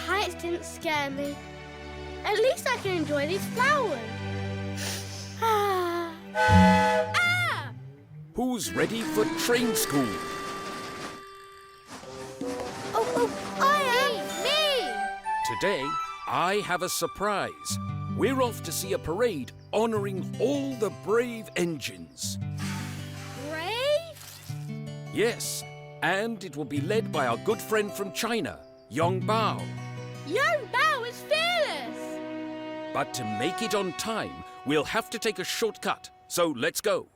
heights didn't scare me. At least I can enjoy these flowers. Ah! Who's ready for train school? Oh, I am! Me! Today, I have a surprise. We're off to see a parade honouring all the brave engines. Brave? Yes, and it will be led by our good friend from China, Yong Bao. Yong Bao is fearless! But to make it on time, we'll have to take a shortcut. So let's go.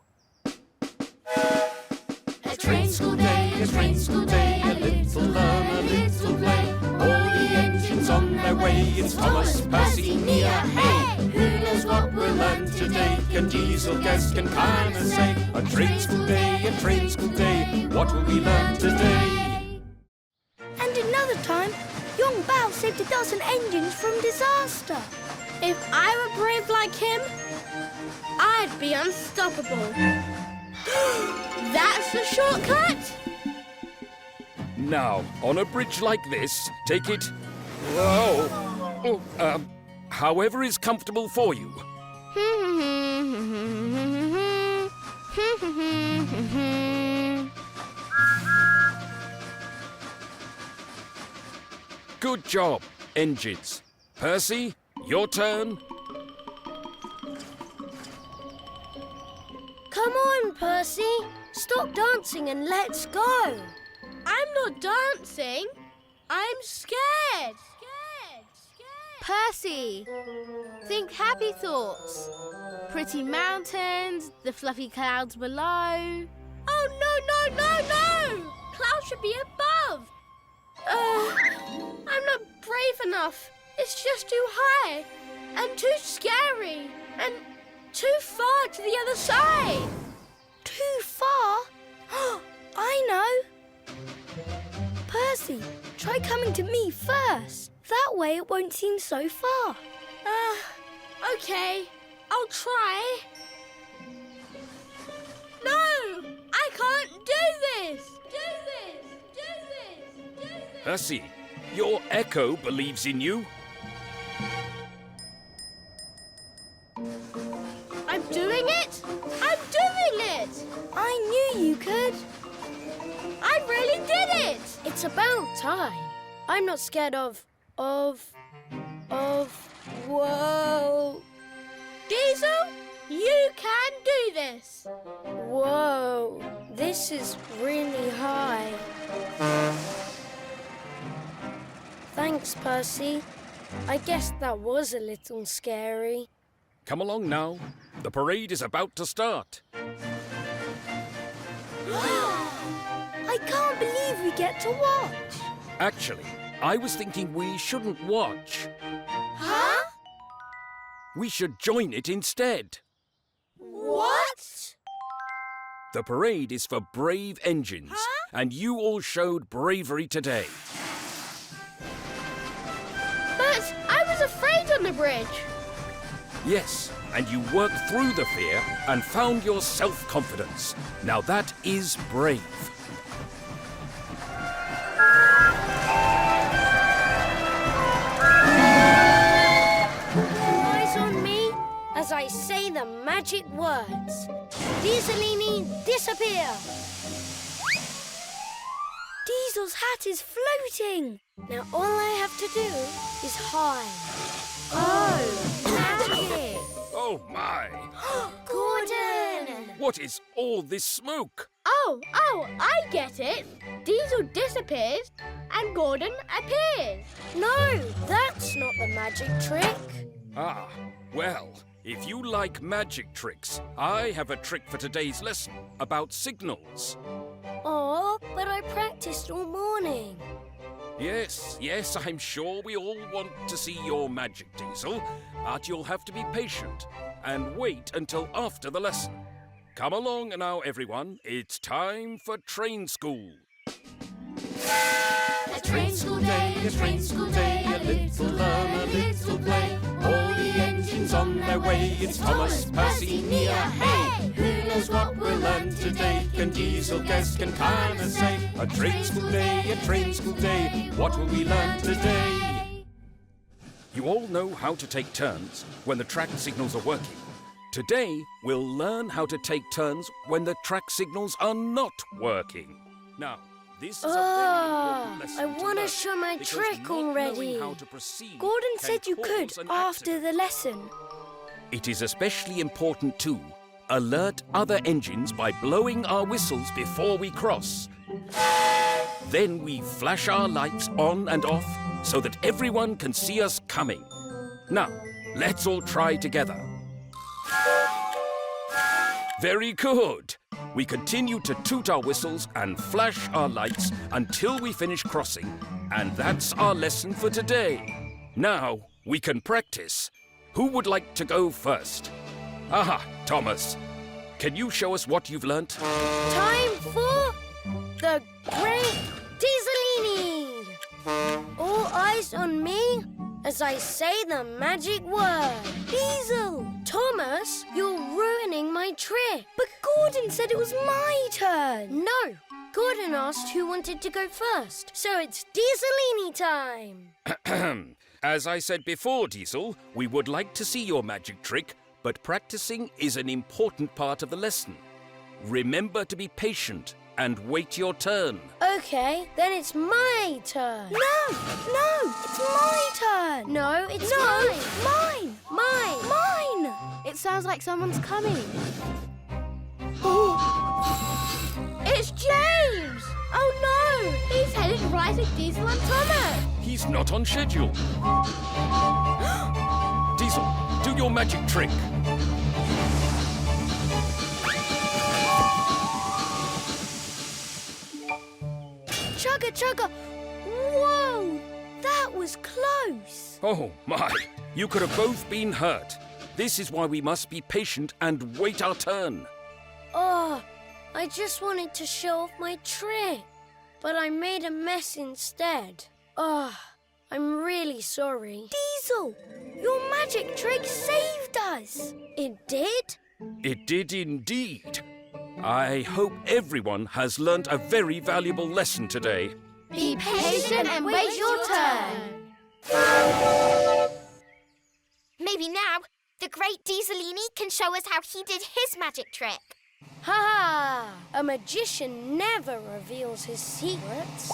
A train school day, a train school day, a little learn, a little play. All the engines on their way, it's Thomas, Percy, Mia, hey! Who knows what we'll learn today? Can Diesel guess, can Connor say? A train school day, a train school day, what will we learn today? And another time, Yong Bao saved a dozen engines from disaster. If I were brave like him, I'd be unstoppable. That's the shortcut! Now, on a bridge like this, take it... however is comfortable for you. Good job, engines. Percy, your turn. Come on, Percy. Stop dancing and let's go. I'm not dancing. I'm scared. Percy, think happy thoughts. Pretty mountains, the fluffy clouds below. Oh, no! Clouds should be above. I'm not brave enough. It's just too high and too scary and too far to the other side. Too far? I know. Percy, try coming to me first. That way it won't seem so far. Okay. I'll try. No! I can't do this! Percy, your echo believes in you. I'm doing it! I knew you could. I really did it! It's about time. I'm not scared of... Whoa. Diesel, you can do this. Whoa, this is really high. Thanks, Percy. I guess that was a little scary. Come along now. The parade is about to start. I can't believe we get to watch. Actually, I was thinking we shouldn't watch. Huh? We should join it instead. What? The parade is for brave engines, and you all showed bravery today. But I was afraid on the bridge. Yes, and you worked through the fear and found your self-confidence. Now that is brave. Eyes on me as I say the magic words. Dieselini, disappear! Diesel's hat is floating. Now all I have to do is hide. Oh, magic! Oh my! Gordon! What is all this smoke? Oh, I get it. Diesel disappears and Gordon appears. No, that's not the magic trick. Ah, well, if you like magic tricks, I have a trick for today's lesson about signals. Oh, but I practiced all morning. Yes, I'm sure we all want to see your magic, Diesel, but you'll have to be patient and wait until after the lesson. Come along now, everyone. It's time for train school. A train school day, a train school day, a little learn, a little play. All the engines on their way, it's Thomas, Percy, Mia, hey! Who knows what we'll learn today? Can Diesel guess, can Connor say? A train school day, what will we learn today? You all know how to take turns when the track signals are working. Today, we'll learn how to take turns when the track signals are not working. Now, this is a very important lesson I want to learn, show my because trick not already. knowing how to proceed Gordon can said you could cause an after accident. the lesson. It is especially important to alert other engines by blowing our whistles before we cross. Then we flash our lights on and off so that everyone can see us coming. Now, let's all try together. Very good. We continue to toot our whistles and flash our lights until we finish crossing. And that's our lesson for today. Now, we can practice. Who would like to go first? Aha, Thomas. Can you show us what you've learnt? Time for the Great Dieselini! All eyes on me as I say the magic word. Diesel! Thomas, you're ruining my trick. But Gordon said it was my turn. No, Gordon asked who wanted to go first. So it's Dieselini time. As I said before, Diesel, we would like to see your magic trick, but practicing is an important part of the lesson. Remember to be patient and wait your turn. Okay, then it's my turn. No, it's my turn. No, it's mine. Mine. It sounds like someone's coming. It's James. Oh no, He's headed right at Diesel and Thomas. He's not on schedule. Diesel, do your magic trick. Chugga. Whoa, that was close. Oh my, you could have both been hurt. This is why we must be patient and wait our turn. Oh, I just wanted to show off my trick, but I made a mess instead. Oh, I'm really sorry. Diesel, your magic trick saved us. It did? It did indeed. I hope everyone has learnt a very valuable lesson today. Be patient and wait your turn. Maybe now the great Dieselini can show us how he did his magic trick. Ha ha! A magician never reveals his secrets.